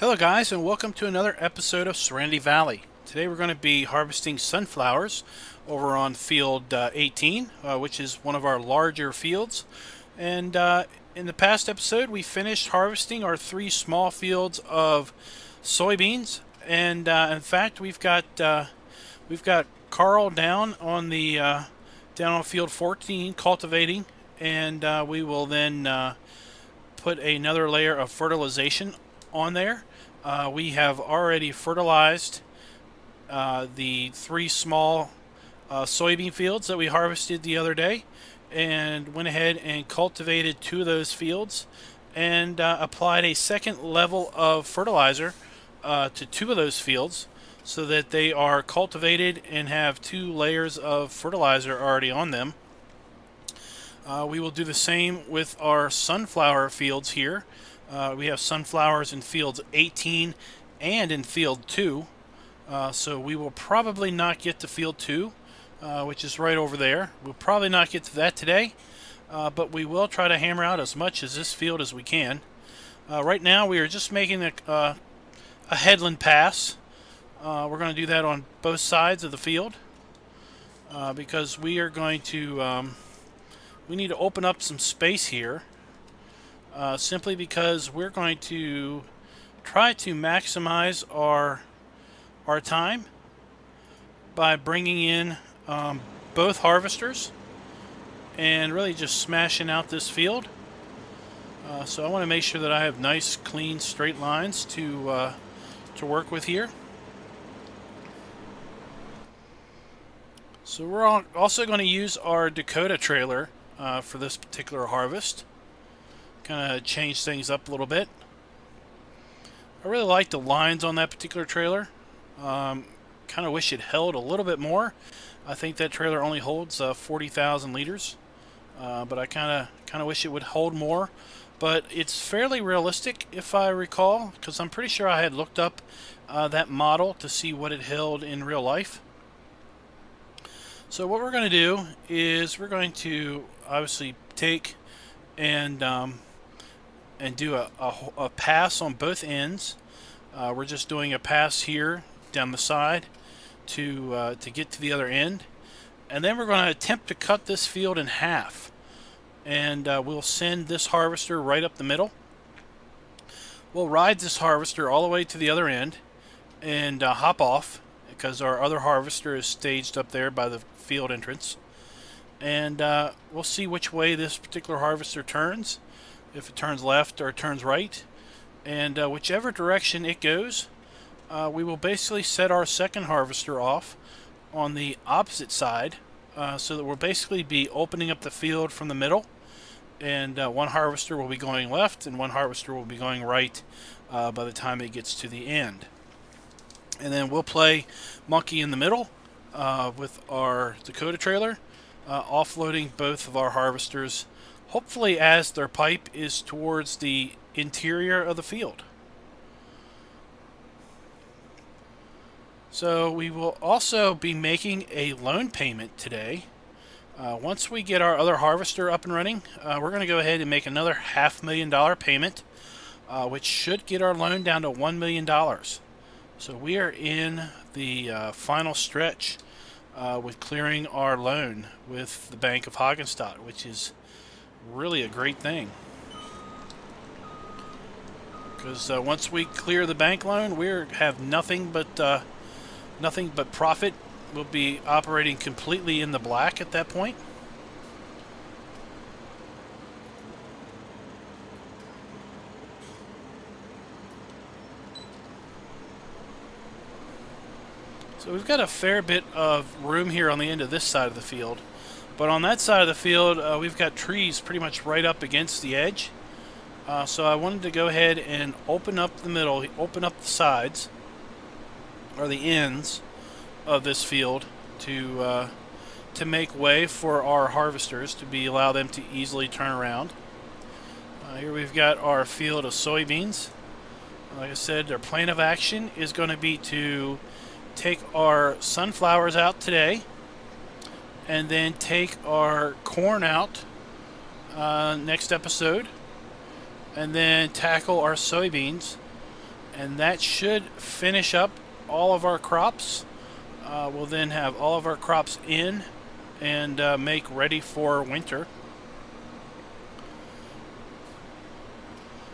Hello guys, and welcome to another episode of Serenity Valley. Today we're going to be harvesting sunflowers over on field 18, which is one of our larger fields. And in the past episode we finished harvesting our 3 small fields of soybeans, and in fact we've got Carl down on field 14 cultivating, and we will then put another layer of fertilization on there. We have already fertilized the 3 small soybean fields that we harvested the other day, and went ahead and cultivated 2 of those fields and applied a second level of fertilizer to 2 of those fields so that they are cultivated and have 2 layers of fertilizer already on them. We will do the same with our sunflower fields here. We have sunflowers in fields 18 and in field 2, so we will probably not get to field 2, which is right over there. We'll probably not get to that today, but we will try to hammer out as much as this field as we can. Right now we are just making a headland pass. We're going to do that on both sides of the field because we are going to we need to open up some space here. Simply because we're going to try to maximize our time by bringing in both harvesters and really just smashing out this field. So I want to make sure that I have nice, clean, straight lines to work with here. So we're also going to use our Dakota trailer for this particular harvest. Kind of change things up a little bit. I really like the lines on that particular trailer. Kind of wish it held a little bit more. I think that trailer only holds 40,000 liters, but I kind of wish it would hold more. But it's fairly realistic, if I recall, because I'm pretty sure I had looked up that model to see what it held in real life. So what we're going to do is we're going to obviously take and do a pass on both ends. We're just doing a pass here down the side to get to the other end, and then we're going to attempt to cut this field in half, and we'll send this harvester right up the middle. We'll ride this harvester all the way to the other end and hop off, because our other harvester is staged up there by the field entrance, and we'll see which way this particular harvester turns. If it turns left or it turns right, and whichever direction it goes, we will basically set our second harvester off on the opposite side, so that we'll basically be opening up the field from the middle, and one harvester will be going left and one harvester will be going right by the time it gets to the end. And then we'll play monkey in the middle with our Dakota trailer, offloading both of our harvesters, hopefully as their pipe is towards the interior of the field. So we will also be making a loan payment today. Once we get our other harvester up and running, we're going to go ahead and make another $500,000 payment, which should get our loan down to $1 million. So we are in the final stretch with clearing our loan with the Bank of Hagenstadt, which is really a great thing, because once we clear the bank loan, we have nothing but profit. We'll be operating completely in the black at that point. So we've got a fair bit of room here on the end of this side of the field. But on that side of the field, we've got trees pretty much right up against the edge. So I wanted to go ahead and open up the middle, open up the sides, or the ends of this field to make way for our harvesters to allow them to easily turn around. Here we've got our field of soybeans. Like I said, their plan of action is going to be to take our sunflowers out today, and then take our corn out next episode, and then tackle our soybeans and that should finish up all of our crops. We'll then have all of our crops in and make ready for winter.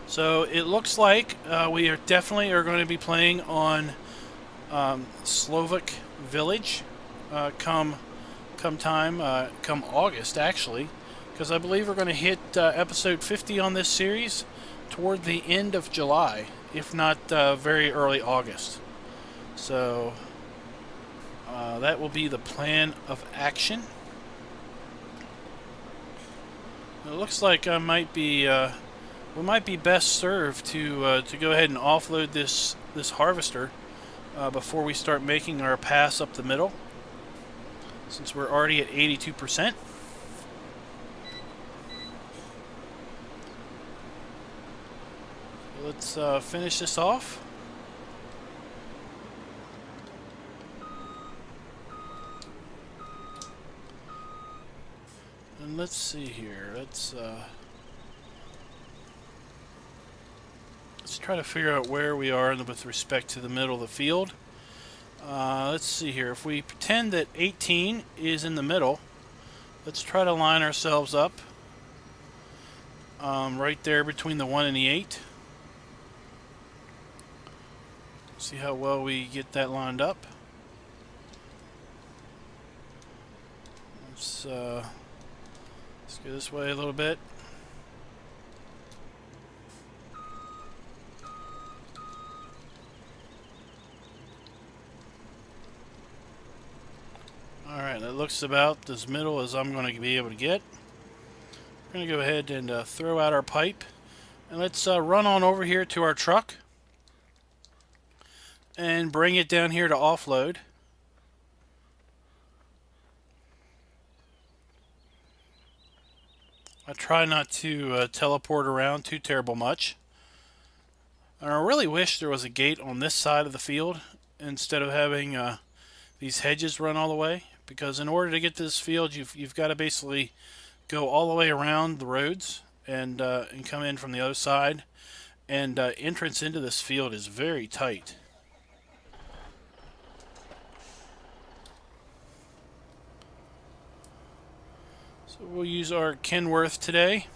So it looks like we are definitely going to be playing on Slovak Village come August, actually, because I believe we're going to hit episode 50 on this series toward the end of July, if not very early August. So that will be the plan of action. It looks like I might be we might be best served to go ahead and offload this harvester before we start making our pass up the middle, since we're already at 82%. Let's finish this off. And let's see here. Let's try to figure out where we are with respect to the middle of the field. Let's see here. If we pretend that 18 is in the middle, let's try to line ourselves up right there between the 1 and the 8. See how well we get that lined up. Let's go this way a little bit. Alright, that looks about as middle as I'm going to be able to get. We're going to go ahead and throw out our pipe. And let's run on over here to our truck and bring it down here to offload. I try not to teleport around too terrible much. And I really wish there was a gate on this side of the field instead of having these hedges run all the way, because in order to get to this field, you've got to basically go all the way around the roads and come in from the other side. And entrance into this field is very tight. So we'll use our Kenworth today.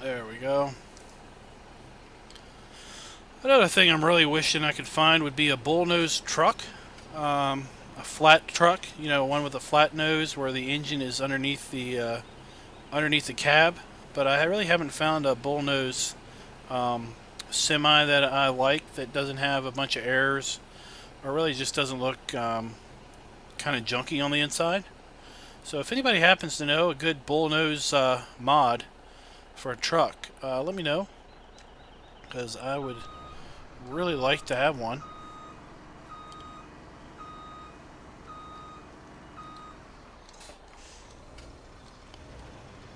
There we go. Another thing I'm really wishing I could find would be a bullnose truck. A flat truck, you know, one with a flat nose where the engine is underneath the cab. But I really haven't found a bullnose semi that I like, that doesn't have a bunch of errors, or really just doesn't look kind of junky on the inside. So if anybody happens to know a good bullnose mod for a truck, let me know, because I would really like to have one.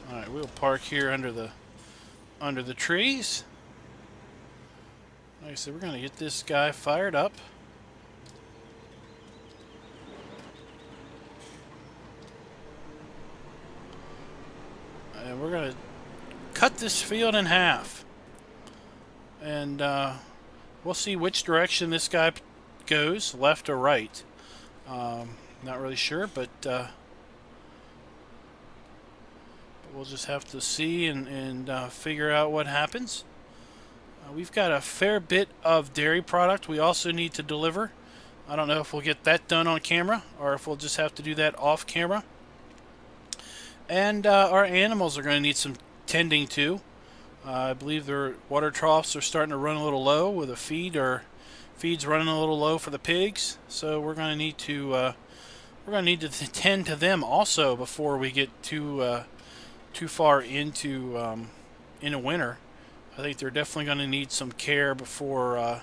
Alright, we'll park here under the trees. Like I said, we're going to get this guy fired up. And we're going to cut this field in half. And we'll see which direction this guy goes, left or right. Not really sure, but we'll just have to see and figure out what happens. We've got a fair bit of dairy product we also need to deliver. I don't know if we'll get that done on camera or if we'll just have to do that off camera. And our animals are going to need some tending to. I believe their water troughs are starting to run a little low with the feed's running a little low for the pigs. So we're going to need to tend to them also before we get too far into winter. I think they're definitely going to need some care before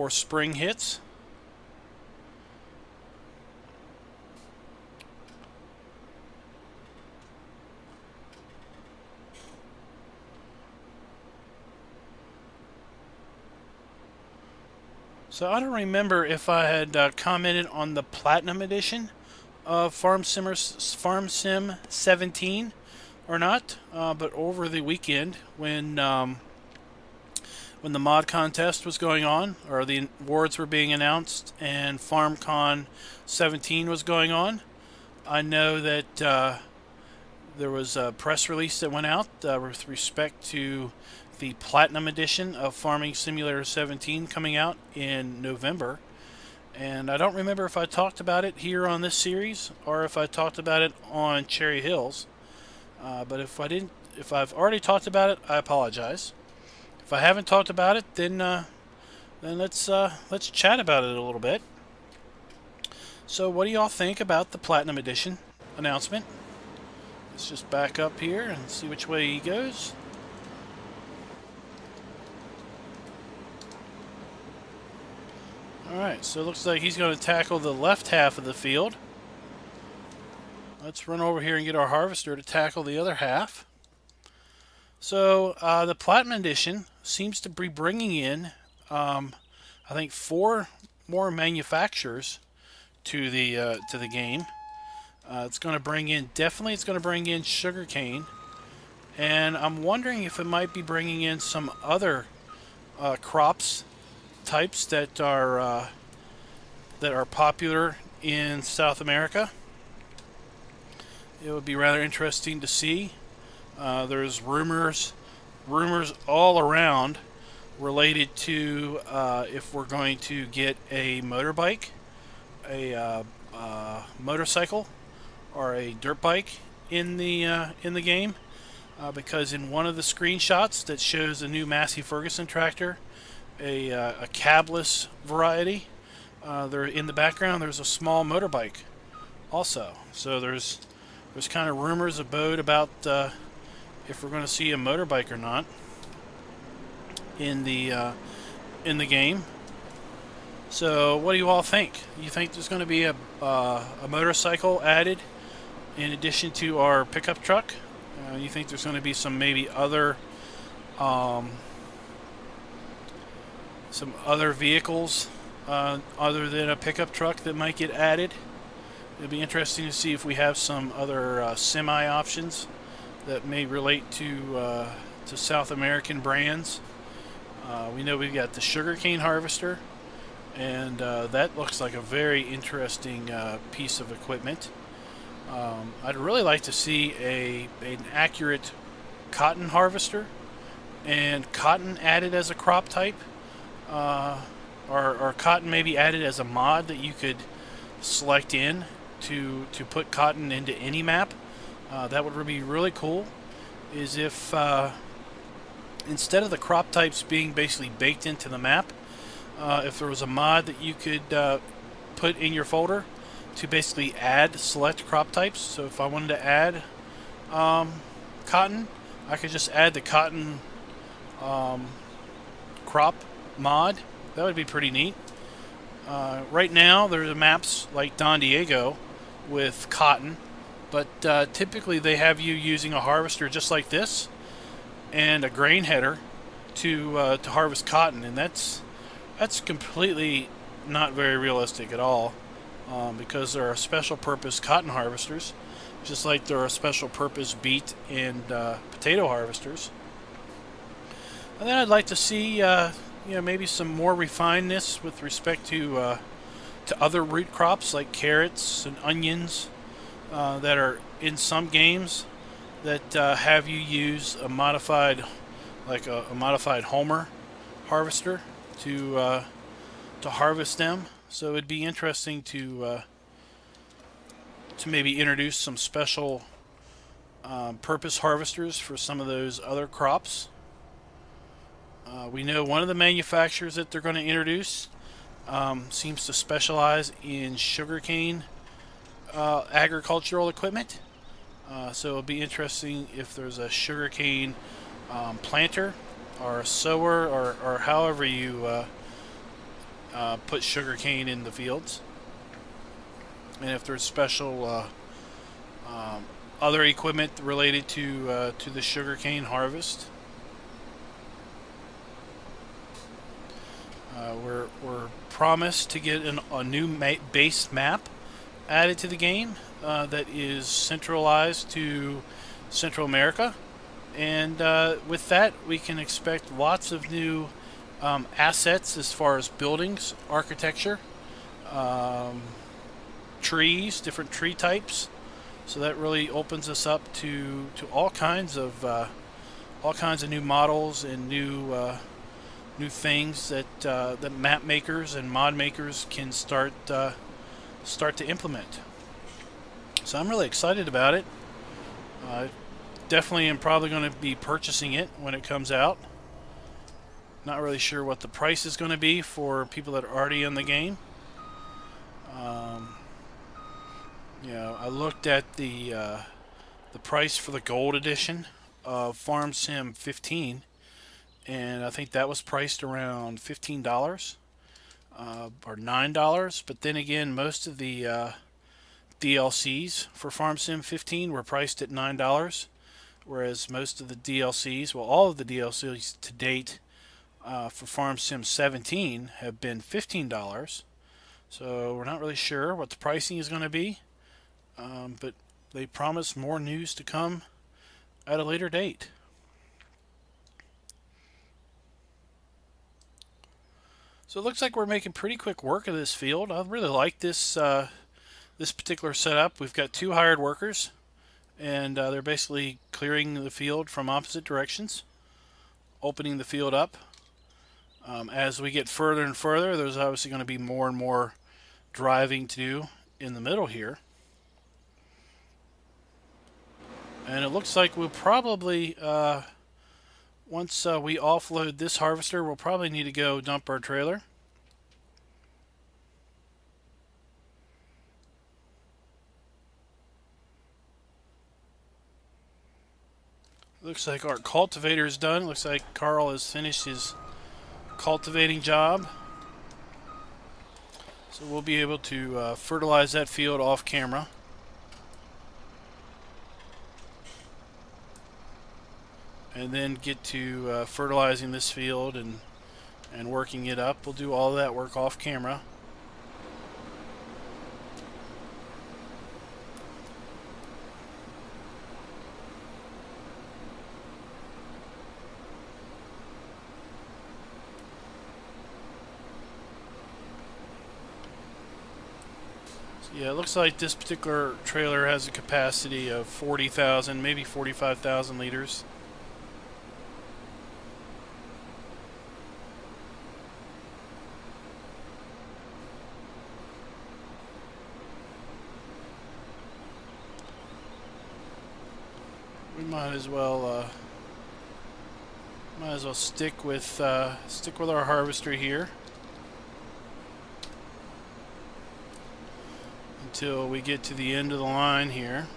spring hits. So I don't remember if I had commented on the Platinum Edition of Farm Sim 17 or not, but over the weekend when the mod contest was going on, or the awards were being announced, and FarmCon 17 was going on, I know that there was a press release that went out with respect to the Platinum Edition of Farming Simulator 17 coming out in November. And I don't remember if I talked about it here on this series or if I talked about it on Cherry Hills. But if I've already talked about it, I apologize. If I haven't talked about it, then let's chat about it a little bit. So, what do y'all think about the Platinum Edition announcement? Let's just back up here and see which way he goes. Alright, so it looks like he's going to tackle the left half of the field. Let's run over here and get our harvester to tackle the other half. So, the Platinum Edition seems to be bringing in, I think, 4 more manufacturers to the game. It's going to bring in, it's going to bring in sugarcane, and I'm wondering if it might be bringing in some other crops types that are popular in South America. It would be rather interesting to see. There's rumors all around related to if we're going to get a motorbike, a motorcycle, or a dirt bike in the game, because in one of the screenshots that shows the new Massey Ferguson tractor, a cabless variety, there in the background there's a small motorbike also. So there's kind of rumors abode about if we're going to see a motorbike or not in the game. So what do you all think? You think there's going to be a motorcycle added in addition to our pickup truck? You think there's going to be some maybe other vehicles other than a pickup truck that might get added? It'd be interesting to see if we have some other semi options that may relate to South American brands. We know we've got the sugarcane harvester, and that looks like a very interesting piece of equipment. I'd really like to see an accurate cotton harvester and cotton added as a crop type, or cotton maybe added as a mod that you could select in to put cotton into any map. That would be really cool. Is if instead of the crop types being basically baked into the map, if there was a mod that you could put in your folder to basically add select crop types. So if I wanted to add cotton, I could just add the cotton crop mod. That would be pretty neat. Right now there are maps like Don Diego with cotton, but typically they have you using a harvester just like this and a grain header to harvest cotton, and that's completely not very realistic at all, because there are special purpose cotton harvesters, just like there are special purpose beet and potato harvesters. And then I'd like to see maybe some more refinedness with respect to other root crops like carrots and onions that are in some games that have you use a modified, like a modified Homer harvester to harvest them. So it'd be interesting to maybe introduce some special purpose harvesters for some of those other crops. We know one of the manufacturers that they're going to introduce seems to specialize in sugarcane agricultural equipment. So it'll be interesting if there's a sugarcane planter or a sower, or however you put sugarcane in the fields, and if there's special other equipment related to the sugarcane harvest. We're promise to get a new base map added to the game that is centralized to Central America, and with that we can expect lots of new assets as far as buildings, architecture, trees, different tree types. So that really opens us up to all kinds of new models and new things that that map makers and mod makers can start to implement. So I'm really excited about it. Definitely am probably going to be purchasing it when it comes out. Not really sure what the price is going to be for people that are already in the game. I looked at the price for the gold edition of Farm Sim 15, and I think that was priced around $15 or $9. But then again, most of the DLCs for Farm Sim 15 were priced at $9, whereas most of the DLCs, well, all of the DLCs to date for Farm Sim 17 have been $15. So we're not really sure what the pricing is going to be, but they promise more news to come at a later date. So it looks like we're making pretty quick work of this field. I really like this this particular setup. We've got 2 hired workers, and they're basically clearing the field from opposite directions, opening the field up. As we get further and further, there's obviously going to be more and more driving to do in the middle here. And it looks like we'll probably, once we offload this harvester, we'll probably need to go dump our trailer. Looks like our cultivator is done. Looks like Carl has finished his cultivating job. So we'll be able to fertilize that field off camera. And then get to fertilizing this field and working it up. We'll do all of that work off camera. Yeah, it looks like this particular trailer has a capacity of 40,000, maybe 45,000 liters. We might as well stick with our harvester here until we get to the end of the line here.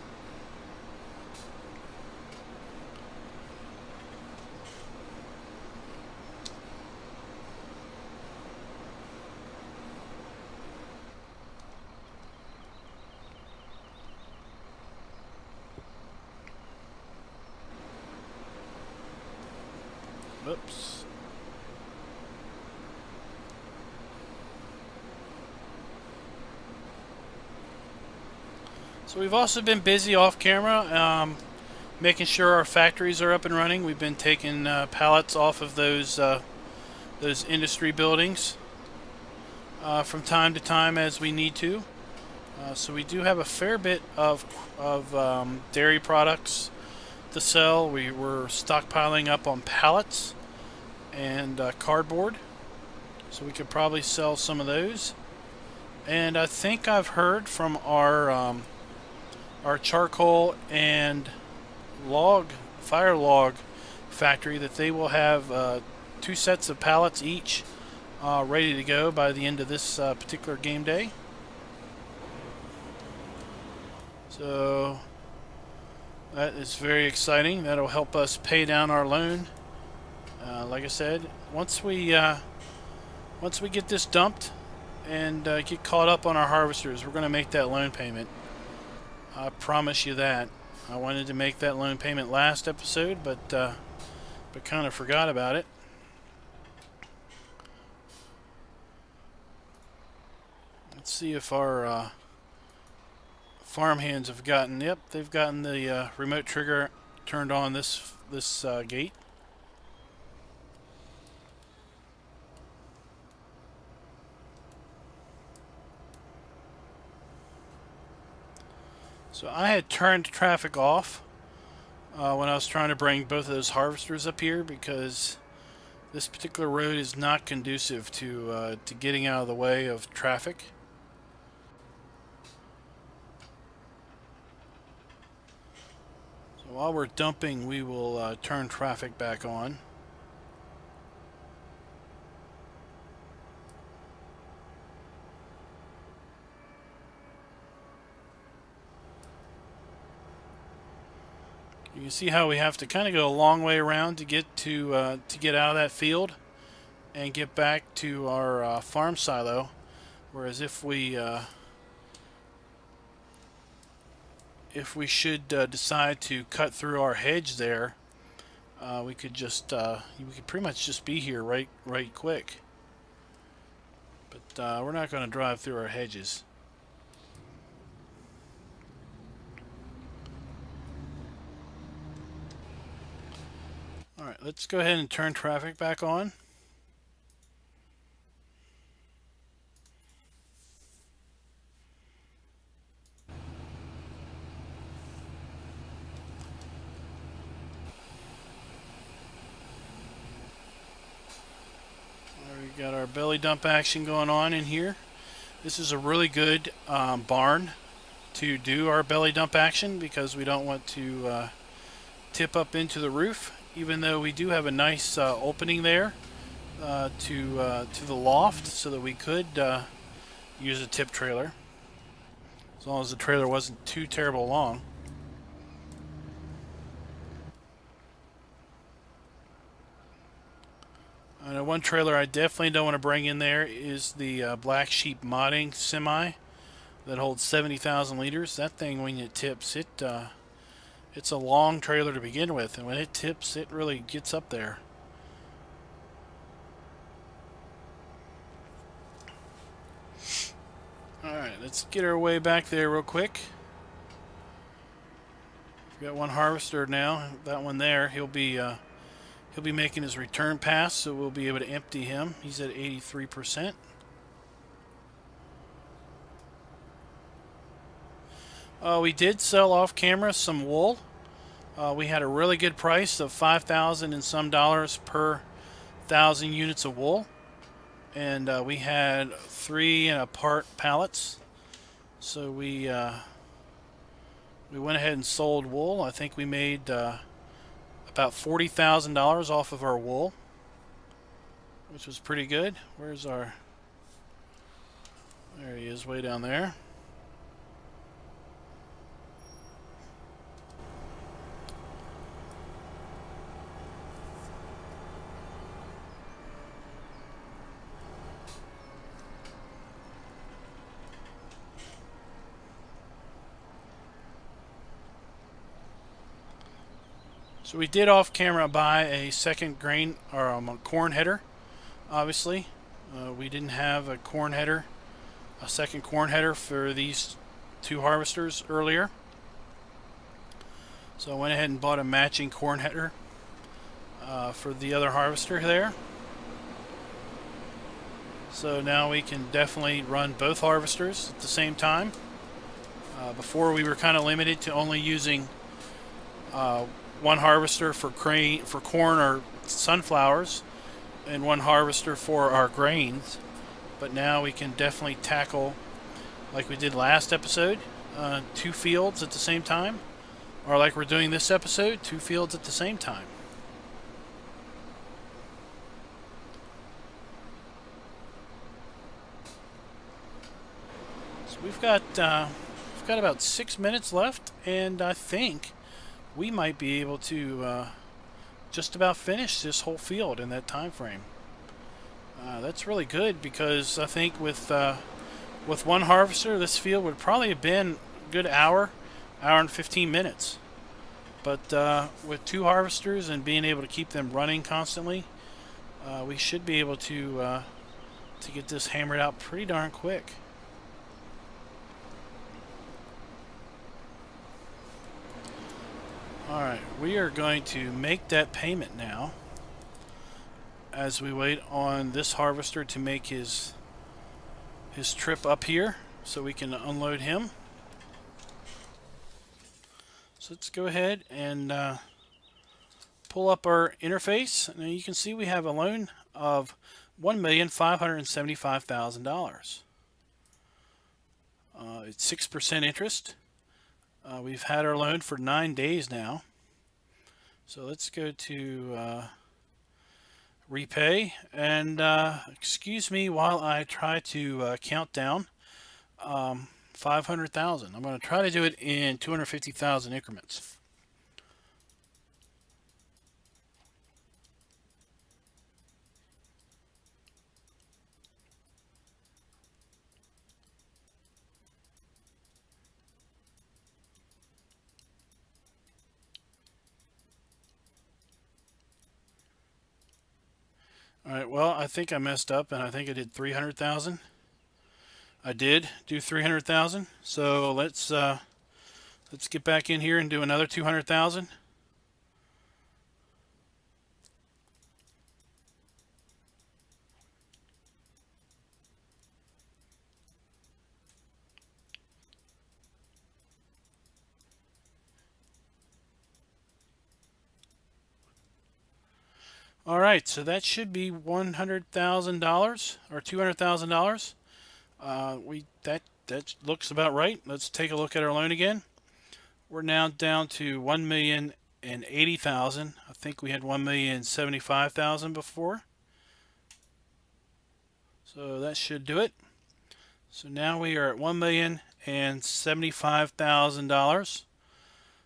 Oops. So we've also been busy off camera, making sure our factories are up and running. We've been taking pallets off of those industry buildings from time to time as we need to. So we do have a fair bit of dairy products to sell. We were stockpiling up on pallets and cardboard, so we could probably sell some of those. And I think I've heard from our charcoal and fire log factory that they will have 2 sets of pallets each ready to go by the end of this particular game day. So that is very exciting. That'll help us pay down our loan. Like I said, once we get this dumped and get caught up on our harvesters, we're going to make that loan payment. I promise you that. I wanted to make that loan payment last episode, but kind of forgot about it. Let's see if our farm hands have gotten. Yep, they've gotten the remote trigger turned on this gate. So I had turned traffic off when I was trying to bring both of those harvesters up here, because this particular road is not conducive to getting out of the way of traffic. So while we're dumping, we will turn traffic back on. You can see how we have to kind of go a long way around to get out of that field and get back to our farm silo. Whereas if we should decide to cut through our hedge there, we could pretty much just be here right quick. But we're not going to drive through our hedges. Alright, let's go ahead and turn traffic back on. We got our belly dump action going on in here. This is a really good barn to do our belly dump action, because we don't want to tip up into the roof, even though we do have a nice opening there to the loft, so that we could use a tip trailer, as long as the trailer wasn't too terrible long. One trailer I definitely don't want to bring in there is the Black Sheep modding semi that holds 70,000 liters. That thing, when it tips, it's a long trailer to begin with, and when it tips, it really gets up there. Alright, let's get our way back there real quick. We've got one harvester now. That one there, he'll be making his return pass, so we'll be able to empty him. He's at 83%. We did sell off camera some wool. We had a really good price of $5,000 and some dollars per 1,000 units of wool, and we had 3 and a part pallets. So we went ahead and sold wool. I think we made about $40,000 off of our wool, which was pretty good. Where's our... There he is, way down there. So we did off camera buy a second grain or a corn header. Obviously, we didn't have a corn header, a second corn header for these 2 harvesters earlier. So I went ahead and bought a matching corn header for the other harvester there. So now we can definitely run both harvesters at the same time. Before we were kind of limited to only using one harvester for corn or sunflowers, and one harvester for our grains. But now we can definitely tackle, like we did last episode, 2 fields at the same time, or like we're doing this episode, 2 fields at the same time. So we've got about 6 minutes left, and I think we might be able to just about finish this whole field in that time frame. That's really good, because I think with one harvester, this field would probably have been a good hour and 15 minutes. But with 2 harvesters and being able to keep them running constantly, we should be able to get this hammered out pretty darn quick. Alright, we are going to make that payment now as we wait on this harvester to make his trip up here so we can unload him. So let's go ahead and pull up our interface. Now you can see we have a loan of $1,575,000. It's 6% interest. We've had our loan for 9 days now. So let's go to repay, and excuse me while I try to count down 500,000. I'm going to try to do it in 250,000 increments. Alright, well, I think I messed up, and I think I did 300,000. I did do 300,000, so let's get back in here and do another 200,000. All right, so that should be $100,000 or $200,000. That looks about right. Let's take a look at our loan again. We're now down to $1,080,000. I think we had $1,075,000 before. So that should do it. So now we are at $1,075,000.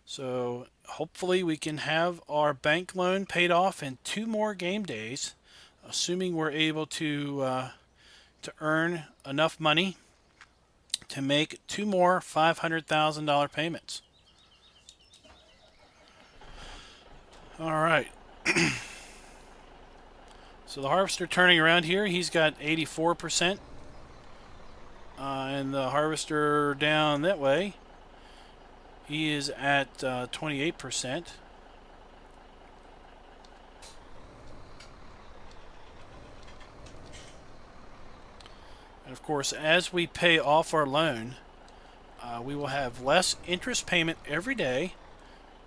So hopefully we can have our bank loan paid off in 2 more game days, assuming we're able to earn enough money to make 2 more $500,000 payments. All right. So the harvester turning around here, he's got 84%. And the harvester down that way, he is at 28%. And of course, as we pay off our loan, we will have less interest payment every day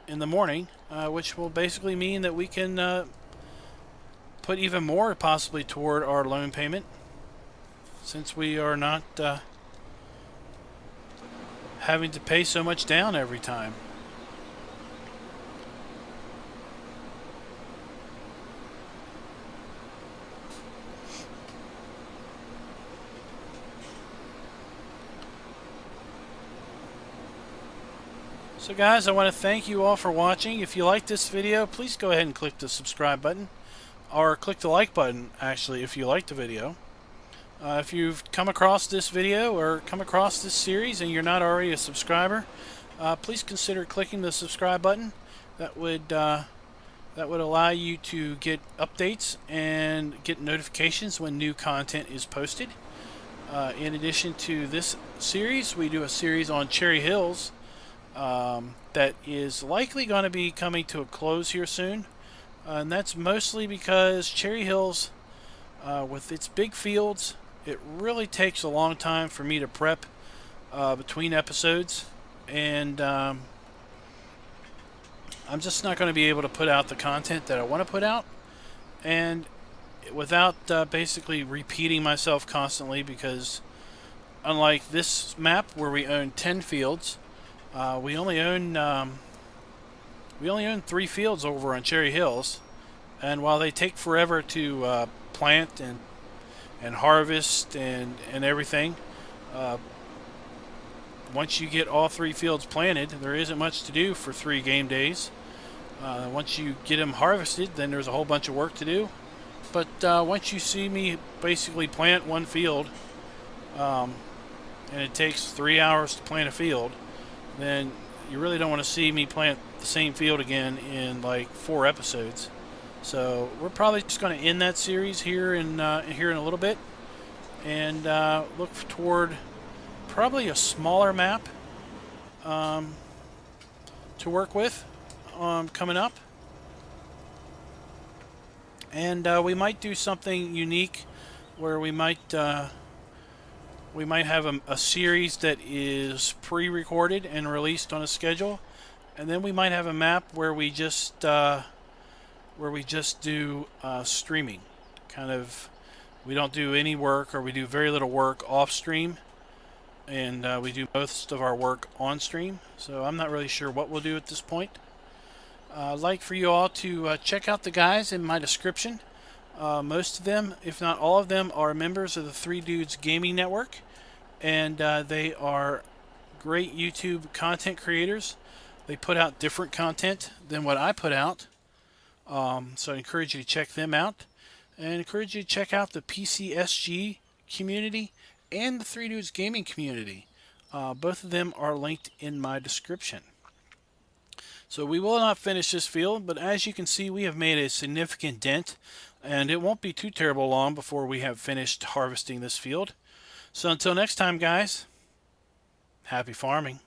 in the morning, which will basically mean that we can put even more possibly toward our loan payment, since we are not having to pay so much down every time. So guys, I want to thank you all for watching. If you like this video, please go ahead and click the subscribe button, or click the like button actually if you like the video. If you've come across this video or come across this series and you're not already a subscriber, please consider clicking the subscribe button. That would allow you to get updates and get notifications when new content is posted. In addition to this series, we do a series on Cherry Hills that is likely going to be coming to a close here soon. And that's mostly because Cherry Hills, with its big fields, it really takes a long time for me to prep between episodes, and I'm just not going to be able to put out the content that I want to put out, and without basically repeating myself constantly, because unlike this map where we own 10 fields, we only own 3 fields over on Cherry Hills, and while they take forever to plant and harvest and everything, once you get all 3 fields planted, there isn't much to do for 3 game days. Once you get them harvested, then there's a whole bunch of work to do. But once you see me basically plant 1 field, and it takes 3 hours to plant a field, then you really don't want to see me plant the same field again in like 4 episodes. So we're probably just going to end that series here in a little bit, and look toward probably a smaller map to work with. coming up. And we might do something unique where we might have a series that is pre-recorded and released on a schedule, and then we might have a map where we just do streaming. Kind of, we don't do any work, or we do very little work off stream, and we do most of our work on stream. So I'm not really sure what we'll do at this point. I'd like for you all to check out the guys in my description. Most of them, if not all of them, are members of the Three Dudes Gaming Network, and they are great YouTube content creators. They put out different content than what I put out, so I encourage you to check them out, and encourage you to check out the PCSG community and the Three Dudes Gaming community. Both of them are linked in my description. So we will not finish this field, but as you can see, we have made a significant dent, and it won't be too terrible long before we have finished harvesting this field. So until next time, guys, happy farming.